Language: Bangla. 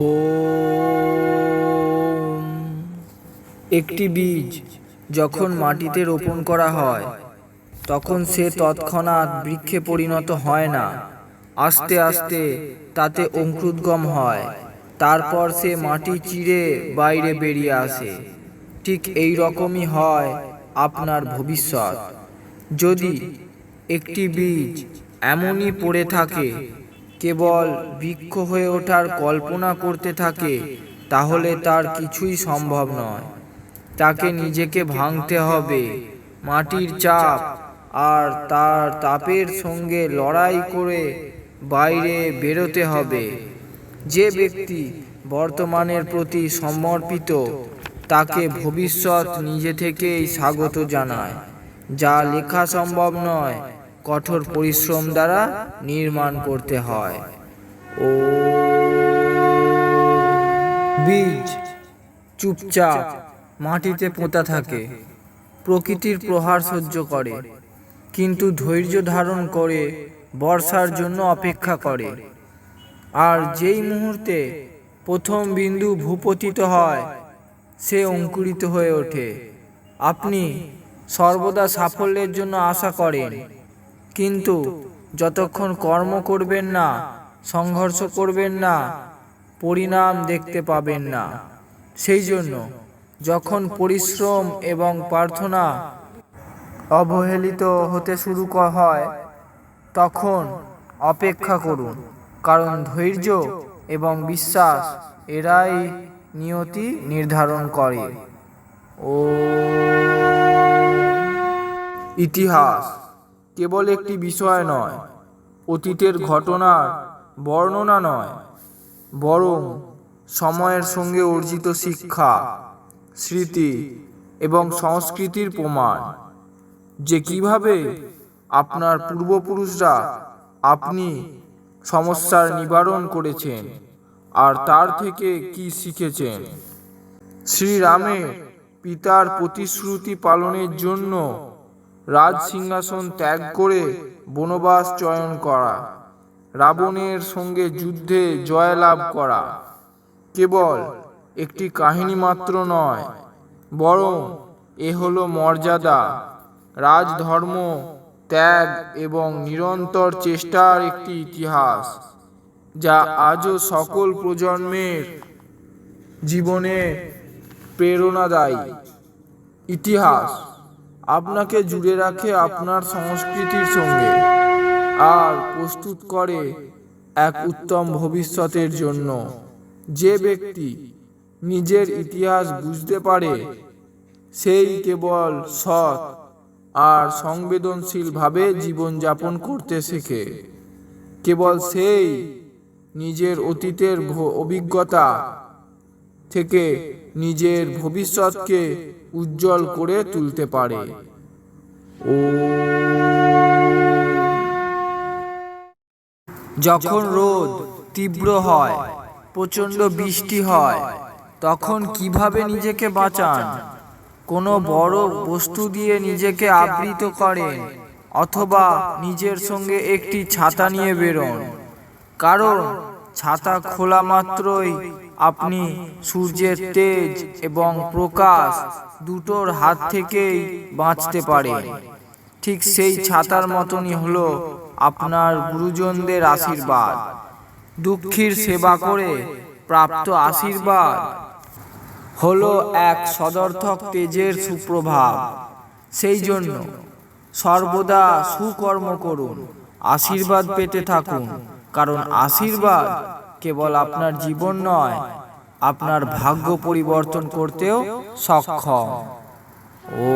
ওম। একটি বীজ যখন মাটিতে রোপণ করা হয় তখন সে তৎক্ষণাৎ বৃক্ষে পরিণত হয় না। আস্তে আস্তে তাতে অঙ্কুরোদ্গম হয়, তারপর সে মাটি চিরে বাইরে বেরিয়ে আসে। ঠিক এই রকমই হয় আপনার ভবিষ্যৎ। যদি একটি বীজ এমনই পড়ে থাকে, কেবল বৃক্ষ হয়ে ওঠার কল্পনা করতে থাকে, তাহলে তার কিছুই সম্ভব নয়। তাকে নিজেকে ভাঙতে হবে, মাটির চাপ আর তার তাপের সঙ্গে লড়াই করে বাইরে বেরোতে হবে। যে ব্যক্তি বর্তমানের প্রতি সমর্পিত, তাকে ভবিষ্যৎ নিজে থেকেই স্বাগত জানায়। যা লেখা সম্ভব নয়, কঠোর পরিশ্রম দ্বারা নির্মাণ করতে হয়। ও বীজ চুপচাপ মাটিতে পোঁতা থাকে, প্রকৃতির প্রহার সহ্য করে, কিন্তু ধৈর্য ধারণ করে বর্ষার জন্য অপেক্ষা করে। আর যেই মুহূর্তে প্রথম বিন্দু ভূপতিত হয়, সে অঙ্কুরিত হয়ে ওঠে। আপনি সর্বদা সাফল্যের জন্য আশা করেন, কিন্তু যতক্ষণ কর্ম করবেন না, সংঘর্ষ করবেন না, পরিণাম দেখতে পাবেন না। সেই জন্য যখন পরিশ্রম এবং প্রার্থনা অবহেলিত হতে শুরু হয়, তখন অপেক্ষা করুন, কারণ ধৈর্য এবং বিশ্বাস এরাই নিয়তি নির্ধারণ করে। ও ইতিহাস কেবল একটি বিষয় নয়, অতীতের ঘটনার বর্ণনা নয়, বরং সময়ের সঙ্গে অর্জিত শিক্ষা, স্মৃতি এবং সংস্কৃতির প্রমাণ, যে কিভাবে আপনার পূর্বপুরুষরা আপনি সমস্যার নিবারণ করেছেন আর তার থেকে কি শিখেছেন। শ্রীরামের পিতার প্রতিশ্রুতি পালনের জন্য রাজ সিংহাসন ত্যাগ করে বনবাস চয়ন করা, রাবণের সঙ্গে যুদ্ধে জয়লাভ করা কেবল একটি কাহিনী মাত্র নয়, বরং এ হলো মর্যাদা, রাজধর্ম, ত্যাগ এবং নিরন্তর চেষ্টার একটি ইতিহাস, যা আজও সকল প্রজন্মের জীবনে প্রেরণাদায়ী। ইতিহাস আপনাকে জুড়ে রাখে আপনার সংস্কৃতির সঙ্গে আর প্রস্তুত করে এক উত্তম ভবিষ্যতের জন্য। যে ব্যক্তি নিজের ইতিহাস বুঝতে পারে, সেই কেবল সৎ আর সংবেদনশীলভাবে জীবনযাপন করতে শেখে। কেবল সেই নিজের অতীতের অভিজ্ঞতা থেকে নিজের ভবিষ্যৎকে উজ্জ্বল করে তুলতে পারে। যখন রোদ তীব্র হয়, প্রচণ্ড বৃষ্টি হয়, তখন কিভাবে নিজেকে বাঁচান? কোনো বড় বস্তু দিয়ে নিজেকে আবৃত করেন, অথবা নিজের সঙ্গে একটি ছাতা নিয়ে বেরোন, কারণ ছাতা খোলা মাত্রই আপনি সূর্যের তেজ এবং প্রকাশ দুটোর হাত থেকেই বাঁচতে পারেন। ঠিক সেই ছাতার মতনই হলো আপনার গুরুজনদের আশীর্বাদ। দুঃখীর সেবা করে প্রাপ্ত আশীর্বাদ হলো এক সদর্থক তেজের সুপ্রভাব। সেই জন্য সর্বদা সুকর্ম করুন, আশীর্বাদ পেতে থাকুন, কারণ আশীর্বাদ কেবল আপনার জীবন নয়, আপনার ভাগ্য পরিবর্তন করতেও সক্ষম। ও